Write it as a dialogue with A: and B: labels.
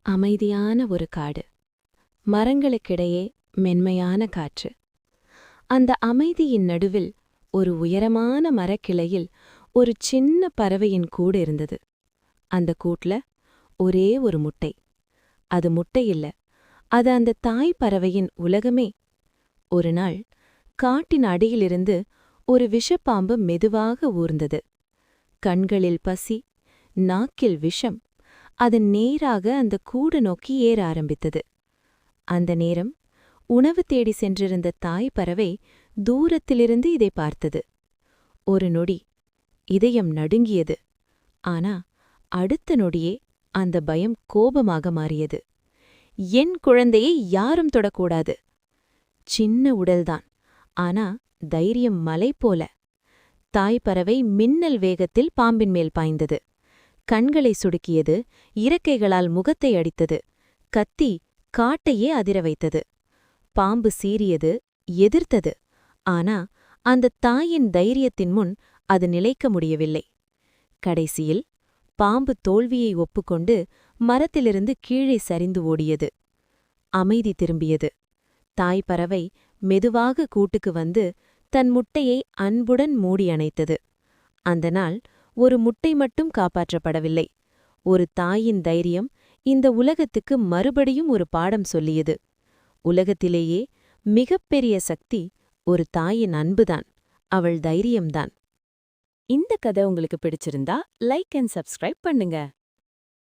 A: அமைதியான ஒரு காடு. மரங்களுக்கிடையே மென்மையான காற்று. அந்த அமைதியின் நடுவில் ஒரு உயரமான மரக்கிளையில் ஒரு சின்ன பறவையின் கூடு இருந்தது. அந்த கூட்ல ஒரே ஒரு முட்டை. அது முட்டை இல்ல, அது அந்த தாய் பறவையின் உலகமே. ஒரு நாள் காட்டின் அடியிலிருந்து ஒரு விஷப்பாம்பு மெதுவாக ஊர்ந்தது. கண்களில் பசி, நாக்கில் விஷம். அது நேராக அந்த கூடு நோக்கி ஏற ஆரம்பித்தது. அந்த நேரம் உணவு தேடி சென்றிருந்த தாய் பறவை தூரத்திலிருந்து இதை பார்த்தது. ஒரு நொடி இதயம் நடுங்கியது. ஆனா அடுத்த நொடியே அந்த பயம் கோபமாக மாறியது. என் குழந்தையை யாரும் தொடக்கூடாது. சின்ன உடல்தான், ஆனா தைரியம் மலை போல. தாய் பறவை மின்னல் வேகத்தில் பாம்பின் மேல் பாய்ந்தது. கண்களை சுடுக்கியது, இறக்கைகளால் முகத்தை அடித்தது. கத்தி காட்டையே அதிர வைத்தது. பாம்பு சீறியது, எதிர்த்தது. ஆனா அந்த தாயின் தைரியத்தின் முன் அது நிலைக்க முடியவில்லை. கடைசியில் பாம்பு தோல்வியை ஒப்புக்கொண்டு மரத்திலிருந்து கீழே சரிந்து ஓடியது. அமைதி திரும்பியது. தாய் பறவை மெதுவாக கூட்டுக்கு வந்து தன் முட்டையை அன்புடன் மூடி அணைத்தது. அந்த நாள் ஒரு முட்டை மட்டும் காப்பாற்றப்படவில்லை. ஒரு தாயின் தைரியம் இந்த உலகத்துக்கு மறுபடியும் ஒரு பாடம் சொல்லியது. உலகத்திலேயே மிகப்பெரிய சக்தி ஒரு தாயின் அன்புதான், அவள் தைரியம்தான். இந்த கதை உங்களுக்கு பிடிச்சிருந்தா லைக் அண்ட் சப்ஸ்கிரைப் பண்ணுங்க.